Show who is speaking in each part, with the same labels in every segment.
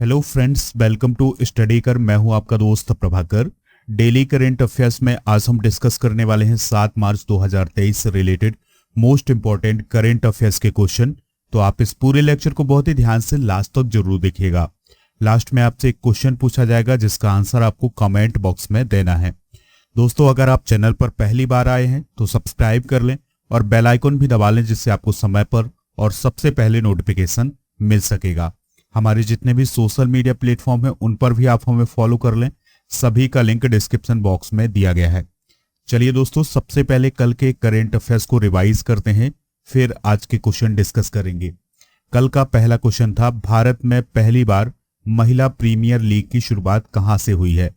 Speaker 1: Hello friends, welcome to study कर। मैं हूं आपका दोस्त प्रभाकर। डेली करेंट अफेयर्स में आज हम डिस्कस करने वाले हैं 7 मार्च 2023 से related most important current affairs के क्वेश्चन। तो आप इस पूरे लेक्चर को बहुत ही ध्यान से लास्ट तक जरूर देखिएगा। लास्ट में आपसे एक क्वेश्चन पूछा जाएगा जिसका आंसर आपको कमेंट बॉक्स में देना है। दोस्तों, अगर आप चैनल पर पहली बार आए हैं तो सब्सक्राइब कर लें और बेल आइकन भी दबा लें, जिससे आपको समय पर और सबसे पहले नोटिफिकेशन मिल सकेगा। हमारे जितने भी सोशल मीडिया प्लेटफॉर्म हैं उन पर भी आप हमें फॉलो कर लें। सभी का लिंक डिस्क्रिप्शन बॉक्स में दिया गया है। चलिए दोस्तों, सबसे पहले कल के करेंट अफेयर्स को रिवाइज करते हैं, फिर आज के क्वेश्चन डिस्कस करेंगे। कल का पहला क्वेश्चन था, भारत में पहली बार महिला प्रीमियर लीग की शुरुआत कहां से हुई है?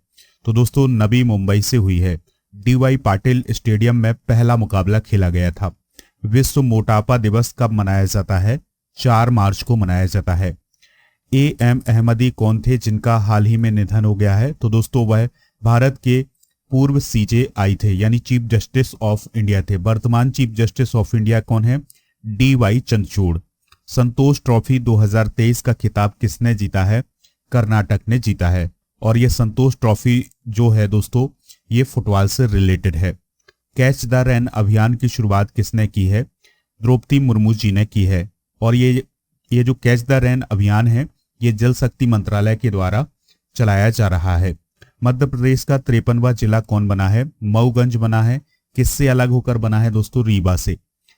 Speaker 1: तो दोस्तों, नवी मुंबई से हुई है। डीवाई पाटिल स्टेडियम में पहला मुकाबला खेला गया था। विश्व मोटापा दिवस कब मनाया जाता है? 4 मार्च को मनाया जाता है। एम अहमदी कौन थे जिनका हाल ही में निधन हो गया है? तो दोस्तों, वह भारत के पूर्व सीजेआई थे, यानी चीफ जस्टिस ऑफ इंडिया थे। वर्तमान चीफ जस्टिस ऑफ इंडिया कौन है? डीवाई चंद्रचूड़। संतोष ट्रॉफी 2023 का खिताब किसने जीता है? कर्नाटक ने जीता है। और ये संतोष ट्रॉफी जो है दोस्तों, ये फुटबॉल से रिलेटेड है। कैच द रैन अभियान की शुरुआत किसने की है? द्रौपदी मुर्मू जी ने की है। और ये जो कैच द रैन अभियान है, ये जल शक्ति मंत्रालय के द्वारा चलाया जा रहा है। मध्य प्रदेश का 53वां जिला कौन बना है? मऊगंज बना है। किससे अलग होकर बना है दोस्तों? रीवा से।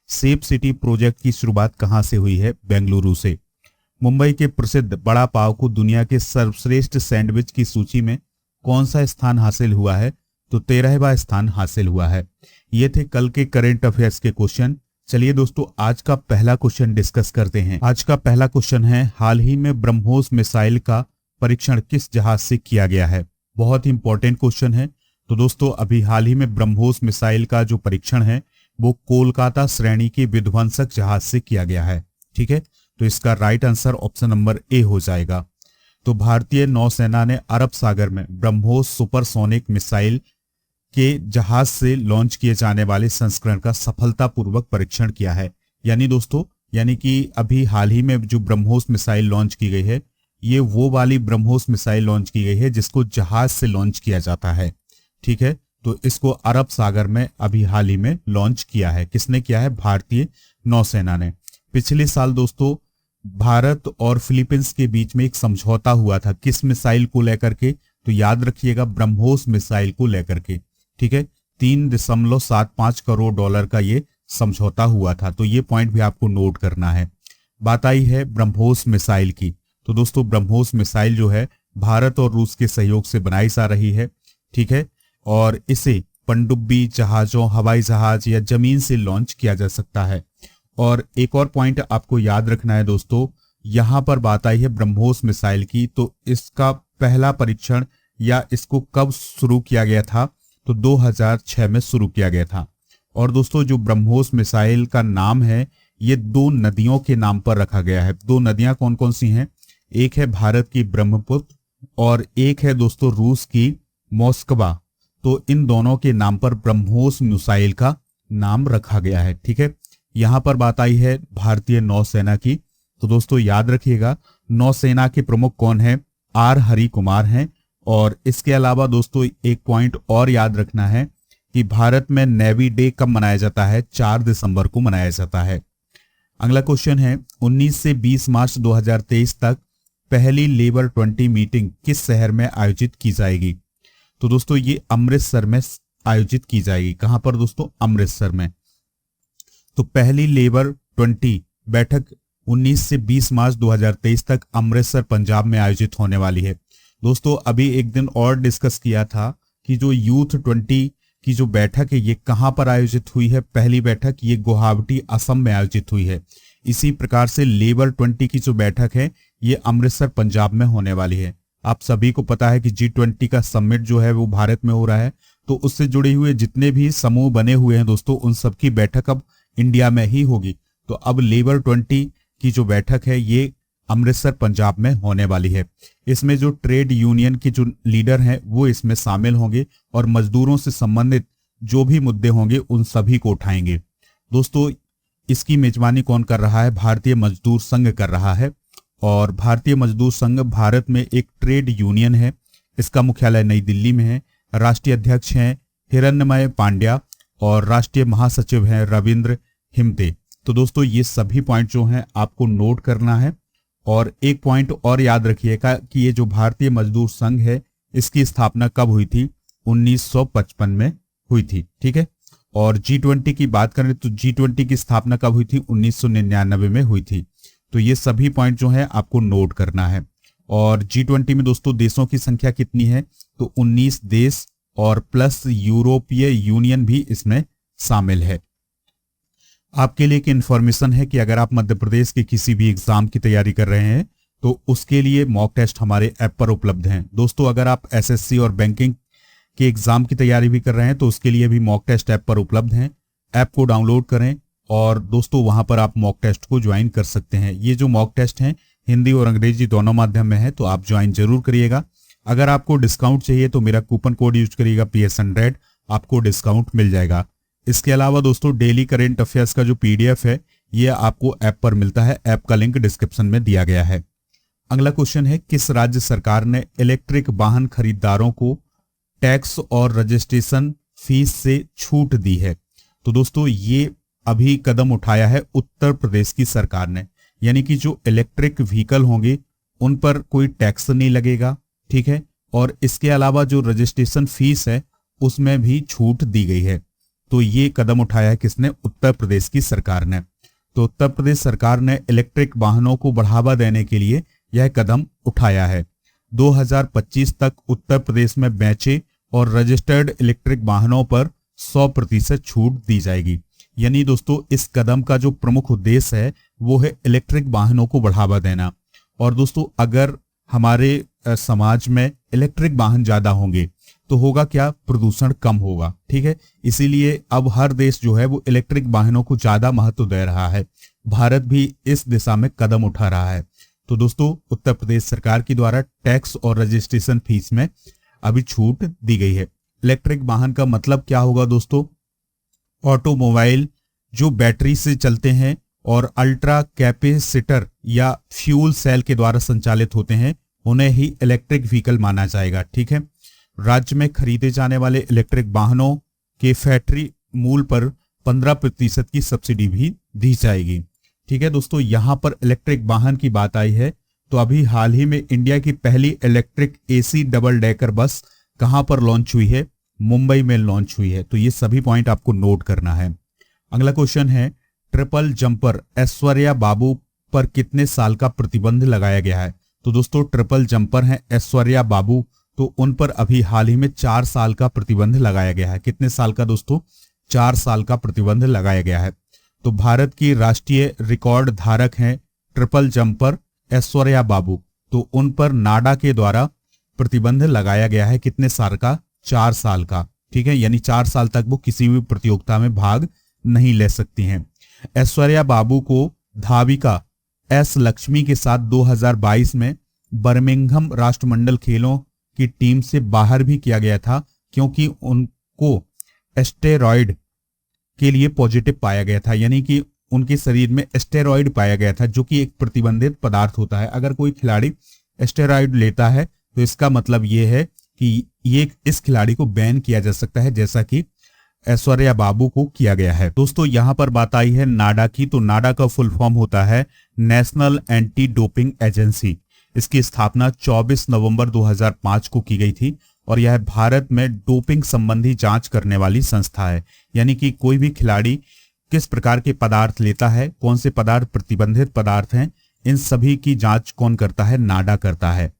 Speaker 1: सेफ सिटी प्रोजेक्ट की शुरुआत कहां से हुई है? बेंगलुरु से। मुंबई के प्रसिद्ध बड़ा पाव को दुनिया के सर्वश्रेष्ठ सैंडविच की सूची में कौन सा स्थान हासिल हुआ है? तो 13वां स्थान हासिल हुआ है। ये थे कल के करेंट अफेयर्स के क्वेश्चन। चलिए दोस्तों, आज का पहला क्वेश्चन डिस्कस करते हैं। आज का पहला क्वेश्चन है, हाल ही में ब्रह्मोस मिसाइल का परीक्षण किस जहाज से किया गया है? बहुत ही इंपॉर्टेंट क्वेश्चन है। तो दोस्तों, अभी हाल ही में ब्रह्मोस मिसाइल का जो परीक्षण है वो कोलकाता श्रेणी के विध्वंसक जहाज से किया गया है। ठीक है, तो इसका right answer option number A हो जाएगा। तो भारतीय नौसेना ने अरब सागर में ब्रह्मोस सुपरसोनिक मिसाइल के जहाज से लॉन्च किए जाने वाले संस्करण का सफलतापूर्वक परीक्षण किया है। यानी कि अभी हाल ही में जो ब्रह्मोस मिसाइल लॉन्च की गई है, ये वो वाली ब्रह्मोस मिसाइल लॉन्च की गई है जिसको जहाज से लॉन्च किया जाता है। ठीक है, तो इसको अरब सागर में अभी हाल ही में लॉन्च किया है। किसने किया है? भारतीय नौसेना ने। पिछले साल दोस्तों, भारत और फिलीपींस के बीच में एक समझौता हुआ था। किस मिसाइल को लेकर के? तो याद रखिएगा, ब्रह्मोस मिसाइल को लेकर के। ठीक है, $3.75 करोड़ का ये समझौता हुआ था। तो ये पॉइंट भी आपको नोट करना है। बात आई है ब्रह्मोस मिसाइल की। तो दोस्तों, ब्रह्मोस मिसाइल जो है भारत और रूस के सहयोग से बनाई जा रही है। ठीक है, और इसे पनडुब्बी जहाजों, हवाई जहाज या जमीन से लॉन्च किया जा सकता है। और एक और पॉइंट आपको याद रखना है दोस्तों, यहां पर बात आई है ब्रह्मोस मिसाइल की। तो इसका पहला परीक्षण या इसको कब शुरू किया गया था? तो 2006 में शुरू किया गया था। और दोस्तों, जो ब्रह्मोस मिसाइल का नाम है, ये 2 नदियों के नाम पर रखा गया है। 2 नदियां कौन कौन सी हैं? एक है भारत की ब्रह्मपुत्र और एक है दोस्तों रूस की मोस्कवा। तो इन दोनों के नाम पर ब्रह्मोस मिसाइल का नाम रखा गया है। ठीक है, यहां पर बात आई है भारतीय नौसेना की। तो दोस्तों याद रखिएगा, नौसेना के प्रमुख कौन है? आर हरि कुमार हैं। और इसके अलावा दोस्तों, एक पॉइंट और याद रखना है कि भारत में नेवी डे कब मनाया जाता है? 4 दिसंबर को मनाया जाता है। अगला क्वेश्चन है, 19 से 20 मार्च 2023 तक पहली लेबर 20 मीटिंग किस शहर में आयोजित की जाएगी? तो दोस्तों, ये अमृतसर में आयोजित की जाएगी। कहां पर दोस्तों? अमृतसर में। तो पहली लेबर 20 बैठक 19 से 20 मार्च 2023 तक अमृतसर पंजाब में आयोजित होने वाली है। दोस्तों, अभी एक दिन और डिस्कस किया था कि जो यूथ 20 की जो बैठक है ये कहां पर आयोजित हुई है? पहली बैठक ये गुवाहाटी असम में आयोजित हुई है। इसी प्रकार से लेबर 20 की जो बैठक है ये अमृतसर पंजाब में होने वाली है। आप सभी को पता है कि G20 का समिट जो है वो भारत में हो रहा है। तो उससे जुड़े हुए जितने भी समूह बने हुए हैं दोस्तों, उन सबकी बैठक अब इंडिया में ही होगी। तो अब लेबर 20 की जो बैठक है ये अमृतसर पंजाब में होने वाली है। इसमें जो ट्रेड यूनियन की जो लीडर हैं वो इसमें शामिल होंगे और मजदूरों से संबंधित जो भी मुद्दे होंगे उन सभी को उठाएंगे। दोस्तों, इसकी मेजबानी कौन कर रहा है? भारतीय मजदूर संघ कर रहा है। और भारतीय मजदूर संघ भारत में एक ट्रेड यूनियन है। इसका मुख्यालय नई दिल्ली में है। राष्ट्रीय अध्यक्ष हैं हिरण्मय पांड्या और राष्ट्रीय महासचिव हैं रविंद्र हिमते। तो दोस्तों ये सभी पॉइंट जो हैं आपको नोट करना है। और एक पॉइंट और याद रखिएगा कि ये जो भारतीय मजदूर संघ है इसकी स्थापना कब हुई थी? 1955 में हुई थी। ठीक है। और G20 की बात करें तो G20 की स्थापना कब हुई थी? 1999 में हुई थी। तो ये सभी पॉइंट जो है आपको नोट करना है। और G20 में दोस्तों देशों की संख्या कितनी है? तो 19 देश और प्लस यूरोपीय यूनियन भी इसमें शामिल है। आपके लिए एक इन्फॉर्मेशन है कि अगर आप मध्य प्रदेश के किसी भी एग्जाम की तैयारी कर रहे हैं तो उसके लिए मॉक टेस्ट हमारे ऐप पर उपलब्ध हैं। दोस्तों अगर आप SSC और बैंकिंग के एग्जाम की तैयारी भी कर रहे हैं तो उसके लिए भी मॉक टेस्ट ऐप पर उपलब्ध हैं। ऐप को डाउनलोड करें और दोस्तों वहां पर आप मॉक टेस्ट को ज्वाइन कर सकते हैं। ये जो मॉक टेस्ट हैं हिंदी और अंग्रेजी दोनों माध्यम में है, तो आप ज्वाइन जरूर करिएगा। अगर आपको डिस्काउंट चाहिए तो मेरा कूपन कोड यूज करिएगा PS100, आपको डिस्काउंट मिल जाएगा। इसके अलावा दोस्तों डेली करेंट अफेयर्स का जो PDF है ये आपको ऐप पर मिलता है। ऐप का लिंक डिस्क्रिप्शन में दिया गया है। अगला क्वेश्चन है, किस राज्य सरकार ने इलेक्ट्रिक वाहन खरीदारों को टैक्स और रजिस्ट्रेशन फीस से छूट दी है? तो दोस्तों ये अभी कदम उठाया है उत्तर प्रदेश की सरकार ने। यानी कि जो इलेक्ट्रिक व्हीकल होंगे उन पर कोई टैक्स नहीं लगेगा। ठीक है। और इसके अलावा जो रजिस्ट्रेशन फीस है उसमें भी छूट दी गई है। तो ये कदम उठाया है किसने? उत्तर प्रदेश की सरकार ने। तो उत्तर प्रदेश सरकार ने इलेक्ट्रिक वाहनों को बढ़ावा देने के लिए यह कदम उठाया है। 2025 तक उत्तर प्रदेश में बेचे और रजिस्टर्ड इलेक्ट्रिक वाहनों पर 100% छूट दी जाएगी। यानी दोस्तों इस कदम का जो प्रमुख उद्देश्य है वो है इलेक्ट्रिक वाहनों को बढ़ावा देना। और दोस्तों अगर हमारे समाज में इलेक्ट्रिक वाहन ज्यादा होंगे तो होगा क्या? प्रदूषण कम होगा। ठीक है। इसीलिए अब हर देश जो है वो इलेक्ट्रिक वाहनों को ज्यादा महत्व दे रहा है। भारत भी इस दिशा में कदम उठा रहा है। तो दोस्तों उत्तर प्रदेश सरकार के द्वारा टैक्स और रजिस्ट्रेशन फीस में अभी छूट दी गई है। इलेक्ट्रिक वाहन का मतलब क्या होगा दोस्तों? ऑटोमोबाइल जो बैटरी से चलते हैं और अल्ट्रा कैपेसिटर या फ्यूल सेल के द्वारा संचालित होते हैं उन्हें ही इलेक्ट्रिक व्हीकल माना जाएगा। ठीक है। राज्य में खरीदे जाने वाले इलेक्ट्रिक वाहनों के फैक्ट्री मूल्य पर 15% की सब्सिडी भी दी जाएगी। ठीक है दोस्तों, यहां पर इलेक्ट्रिक वाहन की बात आई है तो अभी हाल ही में इंडिया की पहली electric AC double decker bus कहां पर लॉन्च हुई है? मुंबई में लॉन्च हुई है। तो ये सभी पॉइंट आपको नोट करना है। अगला क्वेश्चन है, ट्रिपल जंपर ऐश्वर्या बाबू पर कितने साल का प्रतिबंध लगाया गया है? तो दोस्तों ट्रिपल जंपर हैं ऐश्वर्या बाबू, तो उन पर अभी हाल ही में 4 साल का प्रतिबंध लगाया गया है। कितने साल का दोस्तों? 4 साल का प्रतिबंध लगाया गया है। तो भारत की राष्ट्रीय रिकॉर्ड धारक हैं ट्रिपल जंपर ऐश्वर्या बाबू, तो उन पर नाडा के द्वारा प्रतिबंध लगाया गया है। कितने साल का? 4 साल का। ठीक है। यानी 4 साल तक वो किसी भी प्रतियोगिता में भाग नहीं ले सकती हैं। ऐश्वर्या बाबू को धाविका S लक्ष्मी के साथ 2022 में बर्मिंघम राष्ट्रमंडल खेलों की टीम से बाहर भी किया गया था क्योंकि उनको एस्टेरॉयड के लिए पॉजिटिव पाया गया था। यानी कि उनके शरीर में एस्टेरॉयड पाया गया था जो कि एक प्रतिबंधित पदार्थ होता है। अगर कोई खिलाड़ी एस्टेरॉयड लेता है तो इसका मतलब ये है कि ये इस खिलाड़ी को बैन किया जा सकता है, जैसा कि ऐश्वर्या बाबू को किया गया है। दोस्तों यहां पर बात आई है नाडा की, तो नाडा का फुल फॉर्म होता है नेशनल एंटी डोपिंग एजेंसी। इसकी स्थापना 24 नवंबर 2005 को की गई थी और यह भारत में डोपिंग संबंधी जांच करने वाली संस्था है। यानी कि कोई भी खिलाड़ी किस प्रकार के पदार्थ लेता है, कौन से पदार्थ प्रतिबंधित पदार्थ हैं, इन सभी की जांच कौन करता है? नाडा करता है।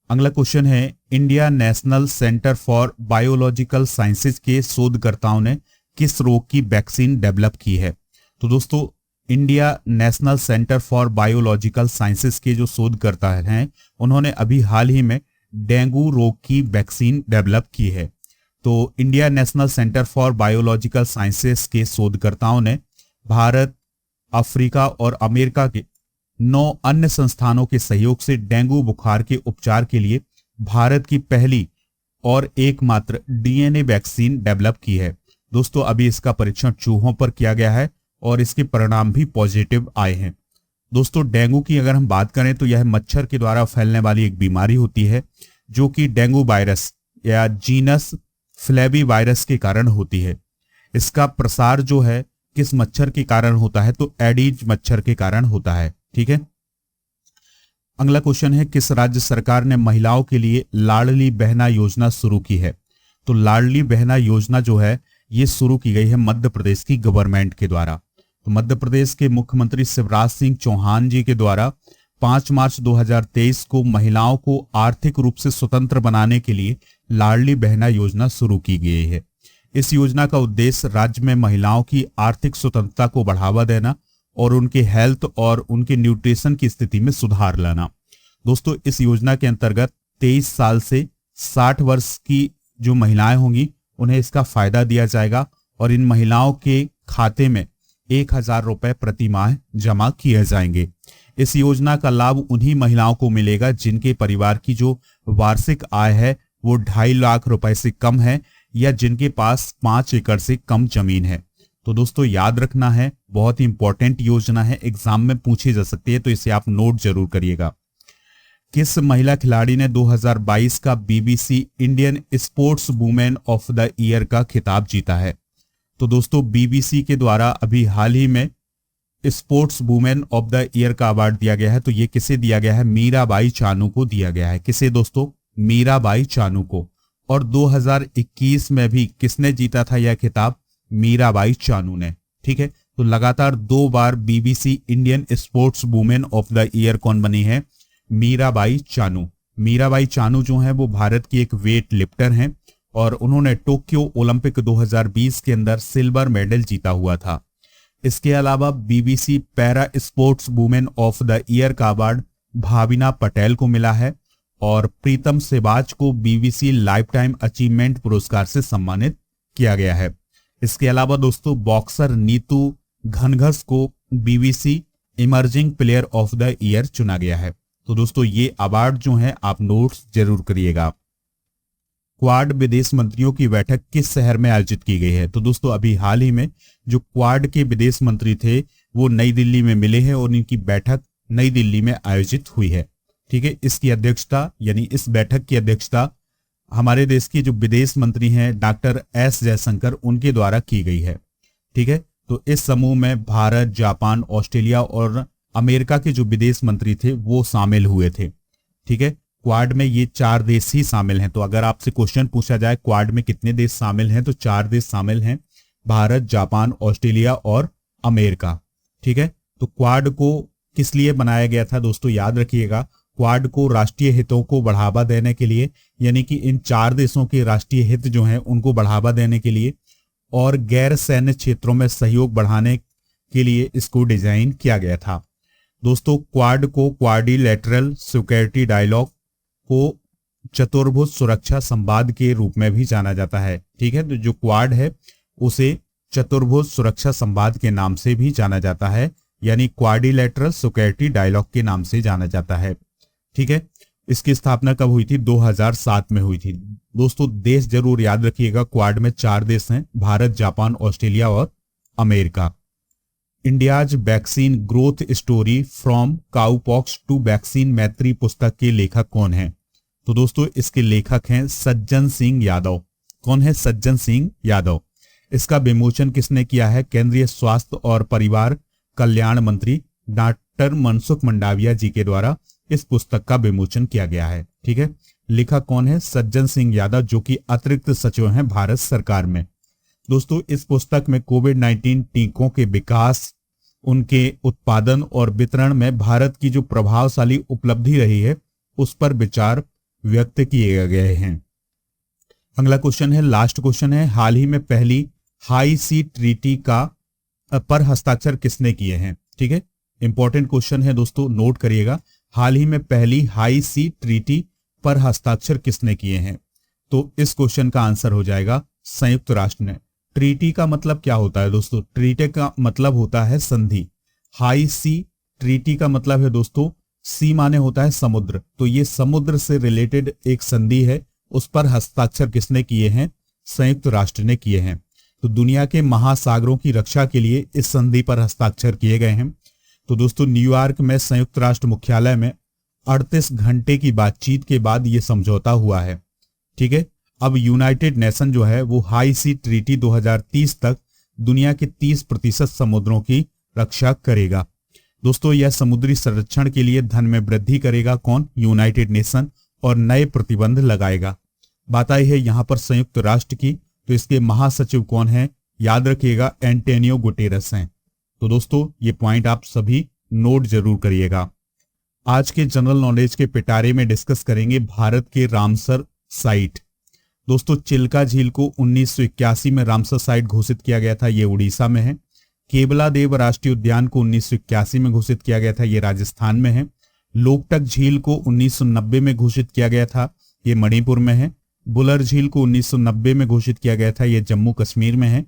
Speaker 1: अगला क्वेश्चन है, India national centre for biological sciences के शोधकर्ताओं ने किस रोग की वैक्सीन डेवलप की है? तो दोस्तों India national centre for biological sciences के जो शोधकर्ता हैं उन्होंने अभी हाल ही में डेंगू रोग की वैक्सीन डेवलप की है। तो India national centre for biological sciences के शोधकर्ताओं ने भारत, अफ्रीका और अमेरिका के 9 अन्य संस्थानों के सहयोग से डेंगू बुखार के उपचार के लिए भारत की पहली और एकमात्र DNA वैक्सीन डेवलप की है। दोस्तों अभी इसका परीक्षण चूहों पर किया गया है और इसके परिणाम भी पॉजिटिव आए हैं। दोस्तों डेंगू की अगर हम बात करें तो यह मच्छर के द्वारा फैलने वाली एक बीमारी होती है जो कि डेंगू वायरस या जीनस फ्लेवी वायरस के कारण होती है। इसका प्रसार जो है किस मच्छर के कारण होता है, तो एडीज मच्छर के कारण होता है। ठीक है, अगला क्वेश्चन है किस राज्य सरकार ने महिलाओं के लिए लाडली बहना योजना शुरू की है? तो लाडली बहना योजना जो है ये शुरू की गई है मध्य प्रदेश की गवर्नमेंट के द्वारा। तो मध्य प्रदेश के मुख्यमंत्री शिवराज सिंह चौहान जी के द्वारा 5 मार्च 2023 को महिलाओं को आर्थिक रूप से स्वतंत्र बनाने के लिए लाडली बहना योजना शुरू की गई है। इस योजना का उद्देश्य राज्य में महिलाओं की आर्थिक स्वतंत्रता को बढ़ावा देना और उनके हेल्थ और उनके न्यूट्रिशन की स्थिति में सुधार लाना। दोस्तों इस योजना के अंतर्गत 23 साल से 60 वर्ष की जो महिलाएं होंगी उन्हें इसका फायदा दिया जाएगा और इन महिलाओं के खाते में 1000 रुपए प्रति माह जमा किए जाएंगे। इस योजना का लाभ उन्हीं महिलाओं को मिलेगा जिनके परिवार की जो वार्षिक आय है वो 2.5 लाख रुपए से कम है या जिनके पास 5 एकड़ से कम जमीन है। तो दोस्तों याद रखना है, बहुत ही इंपॉर्टेंट योजना है, एग्जाम में पूछी जा सकती है, तो इसे आप नोट जरूर करिएगा। किस महिला खिलाड़ी ने 2022 का BBC Indian sports women of the year का खिताब जीता है? तो दोस्तों बीबीसी के द्वारा अभी हाल ही में sports women of the year का अवार्ड दिया गया है। तो ये किसे दिया गया है? मीराबाई चानू को दिया गया है। किसे दोस्तों? मीराबाई चानू को। और 2021 में भी किसने जीता था यह खिताब? मीराबाई चानू ने। ठीक है, तो लगातार 2 बार BBC Indian sports women of the year कौन बनी है? मीराबाई चानू। मीराबाई चानू जो है वो भारत की एक वेट लिफ्टर हैं और उन्होंने टोक्यो ओलंपिक 2020 के अंदर सिल्वर मेडल जीता हुआ था। इसके अलावा BBC para sports women of the year का अवार्ड भाविना पटेल को मिला है और प्रीतम सेबाज को बीबीसी लाइफ टाइम अचीवमेंट पुरस्कार से सम्मानित किया गया है। इसके अलावा दोस्तों बॉक्सर नीतू घनघस को BBC emerging player of the year चुना गया है। तो दोस्तों ये अवार्ड जो है आप नोट्स जरूर करिएगा। क्वाड विदेश मंत्रियों की बैठक किस शहर में आयोजित की गई है? तो दोस्तों अभी हाल ही में जो क्वाड के विदेश मंत्री थे वो नई दिल्ली में मिले हैं और इनकी बैठक नई दिल्ली में आयोजित हुई है। ठीक है, इसकी अध्यक्षता यानी इस बैठक की अध्यक्षता हमारे देश के जो विदेश मंत्री हैं डॉक्टर एस जयशंकर उनके द्वारा की गई है। ठीक है, तो इस समूह में भारत, जापान, ऑस्ट्रेलिया और अमेरिका के जो विदेश मंत्री थे वो शामिल हुए थे। ठीक है, क्वाड में ये 4 देश ही शामिल हैं। तो अगर आपसे क्वेश्चन पूछा जाए क्वाड में कितने देश शामिल हैं, तो 4 देश शामिल हैं, भारत, जापान, ऑस्ट्रेलिया और अमेरिका। ठीक है, तो क्वाड को किस लिए बनाया गया था दोस्तों? याद रखिएगा, क्वाड को राष्ट्रीय हितों को बढ़ावा देने के लिए, यानी कि इन 4 देशों के राष्ट्रीय हित जो हैं उनको बढ़ावा देने के लिए और गैर सैन्य क्षेत्रों में सहयोग बढ़ाने के लिए इसको डिजाइन किया गया था। दोस्तों क्वाड को क्वाड्रिलेटरल सिक्योरिटी डायलॉग को चतुर्भुज सुरक्षा संवाद के रूप में भी जाना जाता है। ठीक है, तो जो क्वाड है उसे चतुर्भुज सुरक्षा संवाद के नाम से भी जाना जाता है, यानी क्वाड्रिलेटरल सिक्योरिटी डायलॉग के नाम से जाना जाता है। ठीक है, इसकी स्थापना कब हुई थी? 2007 में हुई थी। दोस्तों देश जरूर याद रखिएगा, क्वाड में 4 देश हैं, भारत, जापान, ऑस्ट्रेलिया और America. India's vaccine growth story from cowpox to vaccine Maitri पुस्तक के लेखक कौन है? तो दोस्तों इसके लेखक हैं सज्जन सिंह यादव। कौन है? सज्जन सिंह यादव। इसका विमोचन किसने किया है? केंद्रीय स्वास्थ्य और परिवार कल्याण मंत्री डॉक्टर मनसुख मंडाविया जी के द्वारा इस पुस्तक का विमोचन किया गया है। ठीक है, लेखक कौन है? सज्जन सिंह यादव, जो कि अतिरिक्त सचिव हैं भारत सरकार में। दोस्तों इस पुस्तक में कोविड-19 टीकों के विकास, उनके उत्पादन और वितरण में भारत की जो प्रभावशाली उपलब्धि रही है उस पर विचार व्यक्त किए गए हैं। अगला क्वेश्चन है, लास्ट क्वेश्चन है, हाल ही में पहली हाई सी ट्रीटी का पर हस्ताक्षर किसने किए हैं? ठीक है, इंपॉर्टेंट क्वेश्चन है दोस्तों, नोट करिएगा। हाल ही में पहली हाई सी ट्रीटी पर हस्ताक्षर किसने किए हैं? तो इस क्वेश्चन का आंसर हो जाएगा संयुक्त राष्ट्र ने। ट्रीटी का मतलब क्या होता है दोस्तों? ट्रीटी का मतलब होता है संधि। हाई सी ट्रीटी का मतलब है दोस्तों, सी माने होता है समुद्र, तो ये समुद्र से रिलेटेड एक संधि है, उस पर हस्ताक्षर किसने किए हैं? संयुक्त राष्ट्र ने किए हैं। तो दुनिया के महासागरों की रक्षा के लिए इस संधि पर हस्ताक्षर किए गए हैं। तो दोस्तों न्यूयॉर्क में संयुक्त राष्ट्र मुख्यालय में 38 घंटे की बातचीत के बाद ये समझौता हुआ है। ठीक है, अब यूनाइटेड नेशन जो है वो हाई सी ट्रीटी 2030 तक दुनिया के 30% समुद्रों की रक्षा करेगा। दोस्तों यह समुद्री संरक्षण के लिए धन में वृद्धि करेगा। कौन? यूनाइटेड नेशन, और नए प्रतिबंध लगाएगा। बात आई है यहाँ पर संयुक्त राष्ट्र की, तो इसके महासचिव कौन है? याद रखिएगा, एंटोनियो गुटेरस हैं। तो दोस्तों ये पॉइंट आप सभी नोट जरूर करिएगा। आज के जनरल नॉलेज के पिटारे में डिस्कस करेंगे भारत के रामसर साइट। दोस्तों चिल्का झील को 1981 में रामसर साइट घोषित किया गया था, ये उड़ीसा में है। केवलादेव राष्ट्रीय उद्यान को 1981 में घोषित किया गया था, ये राजस्थान में है। लोकटक झील को 1990 में घोषित किया गया था, ये मणिपुर में है। बुलर झील को 1990 में घोषित किया गया था, ये जम्मू कश्मीर में है।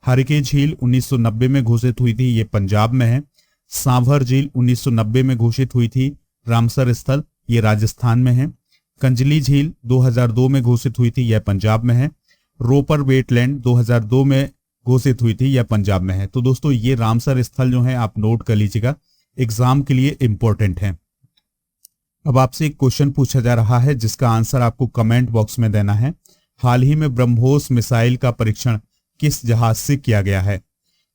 Speaker 1: हरके झील 1990 में घोषित हुई थी, ये पंजाब में है। सांभर झील 1990 में घोषित हुई थी, रामसर स्थल, ये राजस्थान में है। कंजली झील 2002 में घोषित हुई थी, यह पंजाब में है। रोपर वेटलैंड 2002 में घोषित हुई थी, यह पंजाब में है। तो दोस्तों ये रामसर स्थल जो है आप नोट कर लीजिएगा, एग्जाम के लिए इंपॉर्टेंट है। अब आपसे एक क्वेश्चन पूछा जा रहा है जिसका आंसर आपको कमेंट बॉक्स में देना है। हाल ही में ब्रह्मोस मिसाइल का परीक्षण किस जहाज से किया गया है?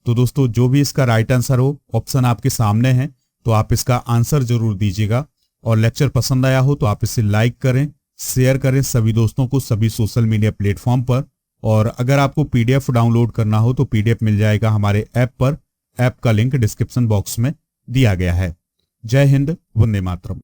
Speaker 1: तो दोस्तों जो भी इसका राइट आंसर हो, ऑप्शन आपके सामने है, तो आप इसका आंसर जरूर दीजिएगा। और लेक्चर पसंद आया हो तो आप इसे लाइक करें, शेयर करें सभी दोस्तों को, सभी सोशल मीडिया प्लेटफॉर्म पर। और अगर आपको पीडीएफ डाउनलोड करना हो तो पीडीएफ मिल जाएगा हमारे ऐप पर। ऐप का लिंक डिस्क्रिप्शन बॉक्स में दिया गया है। जय हिंद, वंदे मातरम।